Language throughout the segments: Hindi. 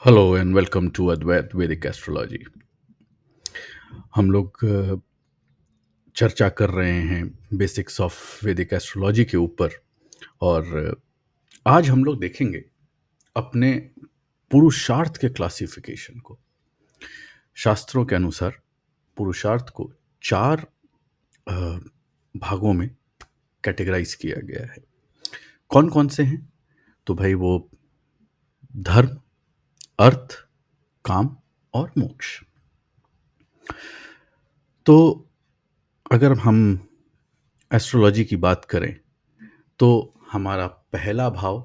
हेलो एंड वेलकम टू अद्वैत वैदिक एस्ट्रोलॉजी। हम लोग चर्चा कर रहे हैं बेसिक्स ऑफ वैदिक एस्ट्रोलॉजी के ऊपर। और आज हम लोग देखेंगे अपने पुरुषार्थ के क्लासिफिकेशन को। शास्त्रों के अनुसार पुरुषार्थ को चार अ, भागों में कैटेगराइज किया गया है। कौन कौन से हैं? तो भाई वो धर्म, अर्थ, काम और मोक्ष। तो अगर हम एस्ट्रोलॉजी की बात करें तो हमारा पहला भाव,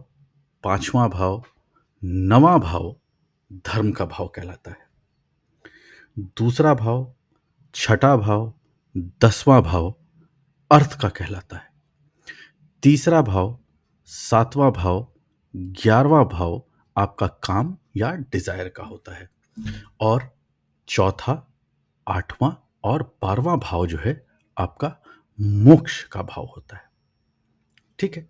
पांचवा भाव, नवां भाव धर्म का भाव कहलाता है। दूसरा भाव, छठा भाव, 10वां भाव अर्थ का कहलाता है। तीसरा भाव, सातवां भाव, 11वां भाव आपका काम या डिजायर का होता है। और चौथा, आठवां और 12वां भाव जो है आपका मोक्ष का भाव होता है। ठीक है,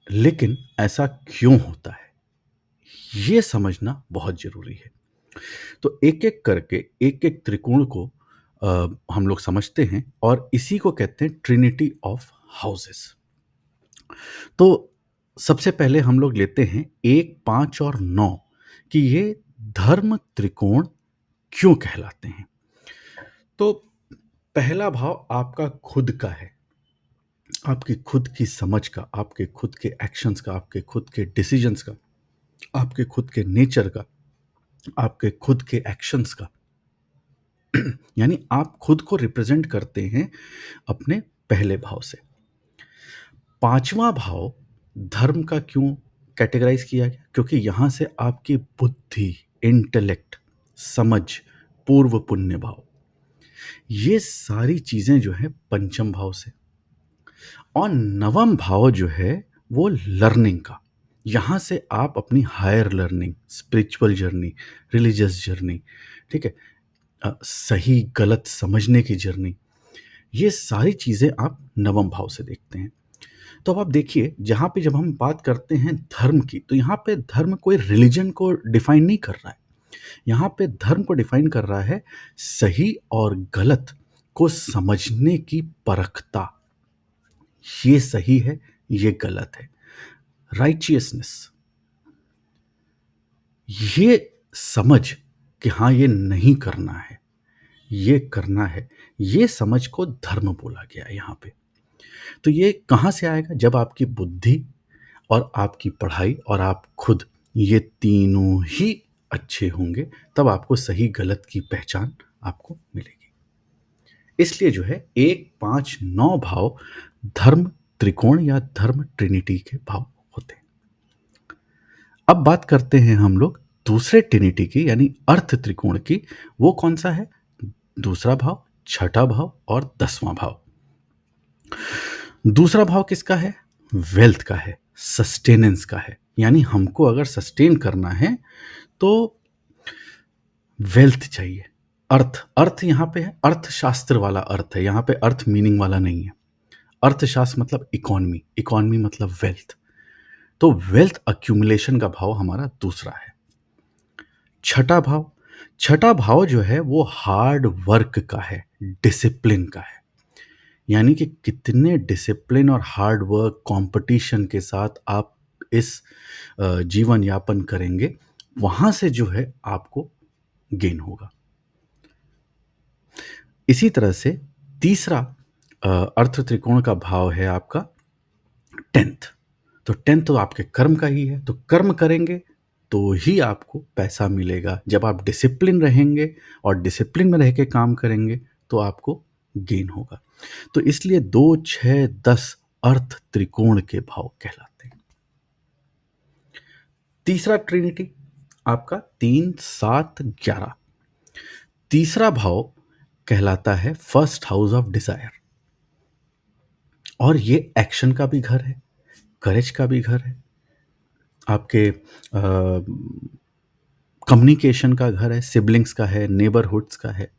लेकिन ऐसा क्यों होता है ये समझना बहुत जरूरी है। तो एक एक करके एक एक त्रिकोण को हम लोग समझते हैं और इसी को कहते हैं ट्रिनिटी ऑफ हाउसेस। तो सबसे पहले हम लोग लेते हैं 1, 5 और 9 कि ये धर्म त्रिकोण क्यों कहलाते हैं। तो पहला भाव आपका खुद का है, आपकी खुद की समझ का, आपके खुद के एक्शंस का, आपके खुद के डिसीजंस का, आपके खुद के नेचर का, आपके खुद के एक्शंस का। यानी आप खुद को रिप्रेजेंट करते हैं अपने पहले भाव से। पांचवा भाव धर्म का क्यों कैटेगराइज किया गया? क्योंकि यहां से आपकी बुद्धि, इंटेलेक्ट, समझ, पूर्व पुण्य भाव, ये सारी चीजें जो है पंचम भाव से। और नवम भाव जो है वो लर्निंग का, यहां से आप अपनी higher learning, spiritual journey, religious journey, ठीक है, सही गलत समझने की जर्नी, ये सारी चीज़ें आप नवम भाव से देखते हैं। तो अब आप देखिए, जहाँ पे जब हम बात करते हैं धर्म की, तो यहाँ पे धर्म कोई रिलीजन को डिफाइन नहीं कर रहा है। यहाँ पे धर्म को डिफाइन कर रहा है सही और गलत को समझने की परखता। ये सही है, ये गलत है, राइचियसनेस, ये समझ कि हाँ ये नहीं करना है, ये करना है, ये समझ को धर्म बोला गया है यहाँ पे। तो ये कहाँ से आएगा? जब आपकी बुद्धि और आपकी पढ़ाई और आप खुद, ये तीनों ही अच्छे होंगे, तब आपको सही गलत की पहचान आपको मिलेगी। इसलिए जो है 1, 5, 9 भाव धर्म त्रिकोण या धर्म ट्रिनिटी के भाव होते हैं। अब बात करते हैं हम लोग दूसरे ट्रिनिटी की, यानी अर्थ त्रिकोण की। वो कौन सा है? दूसरा भाव, छठा भाव और 10वां भाव। दूसरा भाव किसका है? वेल्थ का है, सस्टेनेंस का है। यानी हमको अगर सस्टेन करना है तो वेल्थ चाहिए। अर्थ, अर्थ यहाँ पे है, अर्थशास्त्र वाला अर्थ है, यहाँ पे अर्थ मीनिंग वाला नहीं है। अर्थशास्त्र मतलब इकोनॉमी, इकोनॉमी मतलब वेल्थ। तो वेल्थ अक्यूमुलेशन का भाव हमारा दूसरा है। छठा भाव, छठा भाव जो है वो हार्ड वर्क का है, डिसिप्लिन का है। यानी कि कितने डिसिप्लिन और हार्ड वर्क, कंपटीशन के साथ आप इस जीवन यापन करेंगे, वहां से जो है आपको गेन होगा। इसी तरह से तीसरा अर्थ त्रिकोण का भाव है आपका 10th। तो 10th तो आपके कर्म का ही है, तो कर्म करेंगे तो ही आपको पैसा मिलेगा। जब आप डिसिप्लिन रहेंगे और डिसिप्लिन में रह के काम करेंगे तो आपको गेन होगा। तो इसलिए 2, 6, 10 अर्थ त्रिकोण के भाव कहलाते हैं। तीसरा ट्रिनिटी आपका 3, 7, 11। तीसरा भाव कहलाता है फर्स्ट हाउस ऑफ डिजायर। और ये एक्शन का भी घर है, करेज का भी घर है, आपके कम्युनिकेशन का घर है, सिबलिंग्स का है, नेबरहुड्स का है।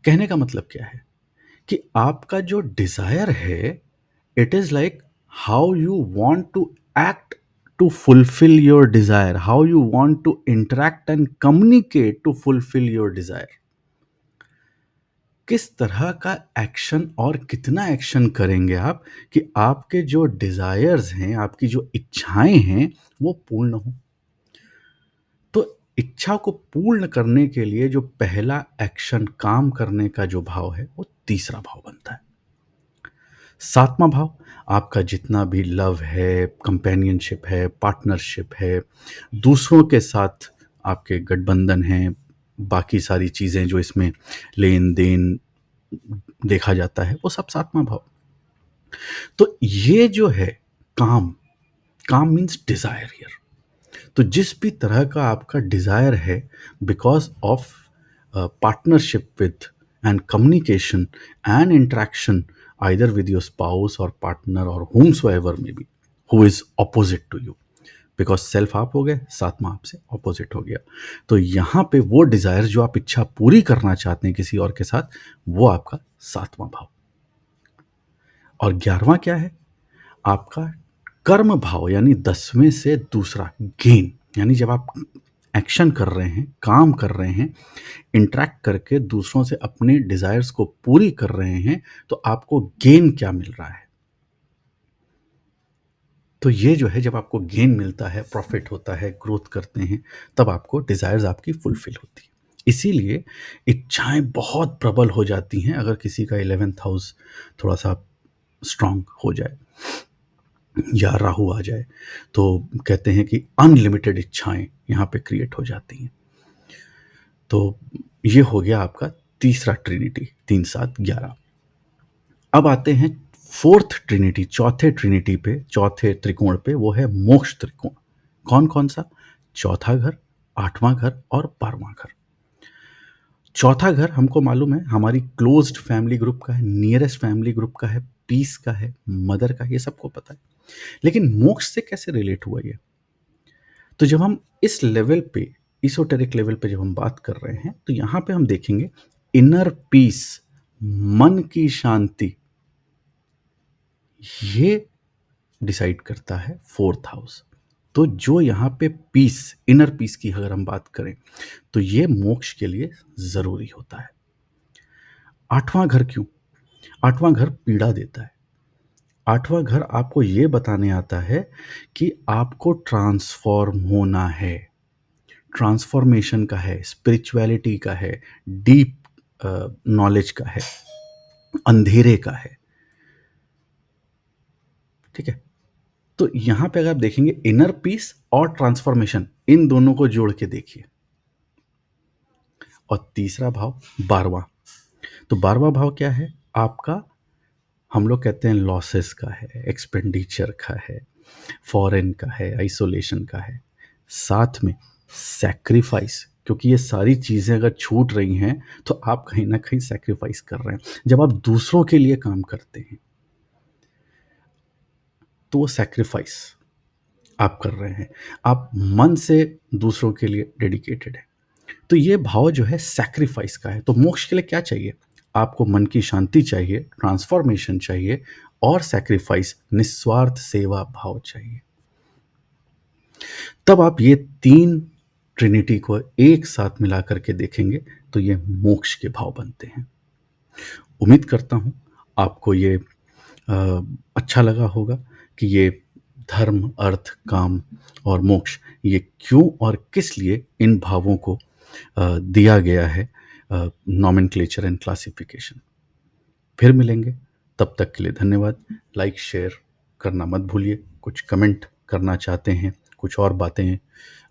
कहने का मतलब क्या है कि आपका जो डिजायर है, it is like how you want to act to fulfill your desire, how you want to interact and communicate to fulfill your desire. किस तरह का एक्शन और कितना एक्शन करेंगे आप कि आपके जो डिज़ायर्स हैं, आपकी जो इच्छाएँ हैं, वो पूर्ण हों। तो इच्छा को पूर्ण करने के लिए जो पहला एक्शन काम करने का जो भाव है, वो तीसरा भाव बनता है। सातवां भाव आपका जितना भी लव है, कंपेनियनशिप है, पार्टनरशिप है, दूसरों के साथ आपके गठबंधन हैं, बाकी सारी चीज़ें जो इसमें लेन-देन देखा जाता है, वो सब सातवां भाव। तो ये जो है काम, काम मीन्स डिज़ायर हियर। तो जिस भी तरह का आपका डिज़ायर है because of partnership with and communication and interaction either with your spouse और पार्टनर और whomsoever may be who is opposite to you, because self आप हो गए, सातवां आपसे ऑपोजिट हो गया। तो यहाँ पे वो डिज़ायर जो आप इच्छा पूरी करना चाहते हैं किसी और के साथ, वो आपका सातवां भाव। और 11वां क्या है? आपका कर्म भाव, यानी 10वें से दूसरा गेन, यानी जब आप एक्शन कर रहे हैं, काम कर रहे हैं, इंटरैक्ट करके दूसरों से अपने डिज़ायर्स को पूरी कर रहे हैं, तो आपको गेन क्या मिल रहा है? तो ये जो है जब आपको गेन मिलता है, प्रॉफ़िट होता है, ग्रोथ करते हैं, तब आपको डिज़ायर्स आपकी फुलफ़िल होती है। इसीलिए इच्छाएँ बहुत प्रबल हो जाती हैं अगर किसी का 11th हाउस थोड़ा-सा स्ट्रॉन्ग हो जाए या राहु आ जाए, तो कहते हैं कि अनलिमिटेड इच्छाएँ यहाँ पे क्रिएट हो जाती हैं। तो ये हो गया आपका तीसरा ट्रिनिटी 3, 7, 11। अब आते हैं फोर्थ ट्रिनिटी, चौथे ट्रिनिटी पे, चौथे त्रिकोण पे, वो है मोक्ष त्रिकोण। कौन-कौन सा? चौथा घर, 8वां घर और 12वां घर। चौथा घर हमको मालूम है हमारी क्लोज्ड फैमिली ग्रुप का है, नियरेस्ट फैमिली ग्रुप का है, पीस का है, मदर का है, ये सबको पता है। लेकिन मोक्ष से कैसे रिलेट हुआ ये? तो जब हम इस लेवल पे, इsoteric लेवल पे जब हम बात कर रहे हैं, तो यहाँ पे हम देखेंगे इनर पीस, मन की शांति, ये डिसाइड करता है फोर्थ हाउस। तो जो यहाँ पे पीस, इनर पीस की अगर हम बात करें, तो ये मोक्ष के लिए ज़रूरी होता है। 8वां घर क्यों? 8वां घर पीड़ा देता है। 8वां घर आपको ये बताने आता है कि आपको ट्रांसफ़ॉर्म होना है। ट्रांसफ़ॉर्मेशन का है, स्पिरिचुअलिटी का है, डीप नॉलेज का है, अंधेरे का है। ठीक है? तो यहाँ पे अगर आप देखेंगे इनर पीस और ट्रांसफ़ॉर्मेशन, इन दोनों को जोड़ के देखिए। और तीसरा भाव 12वां। तो 12वां भाव क्या है? आपका, हम लोग कहते हैं लॉसेस का है, एक्सपेंडिचर का है, फॉरेन का है, आइसोलेशन का है, साथ में सैक्रिफाइस, क्योंकि ये सारी चीज़ें अगर छूट रही हैं तो आप कहीं ना कहीं सैक्रिफाइस कर रहे हैं। जब आप दूसरों के लिए काम करते हैं तो वो सैक्रिफाइस आप कर रहे हैं, आप मन से दूसरों के लिए डेडिकेटेड है। तो ये भाव जो है सैक्रिफाइस का है। तो मोक्ष के लिए क्या चाहिए? आपको मन की शांति चाहिए, ट्रांसफॉर्मेशन चाहिए और सैक्रिफाइस, निस्वार्थ सेवा भाव चाहिए। तब आप ये 3 ट्रिनिटी को एक साथ मिला करके देखेंगे तो ये मोक्ष के भाव बनते हैं। उम्मीद करता हूँ आपको ये अच्छा लगा होगा कि ये धर्म, अर्थ, काम और मोक्ष, ये क्यों और किस लिए इन भावों को दिया गया है नॉमेनक्लेचर एंड क्लासिफिकेशन। फिर मिलेंगे, तब तक के लिए धन्यवाद। लाइक शेयर करना मत भूलिए। कुछ कमेंट करना चाहते हैं, कुछ और बातें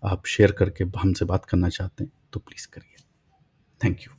आप शेयर करके हमसे बात करना चाहते हैं तो प्लीज़ करिए। Thank you.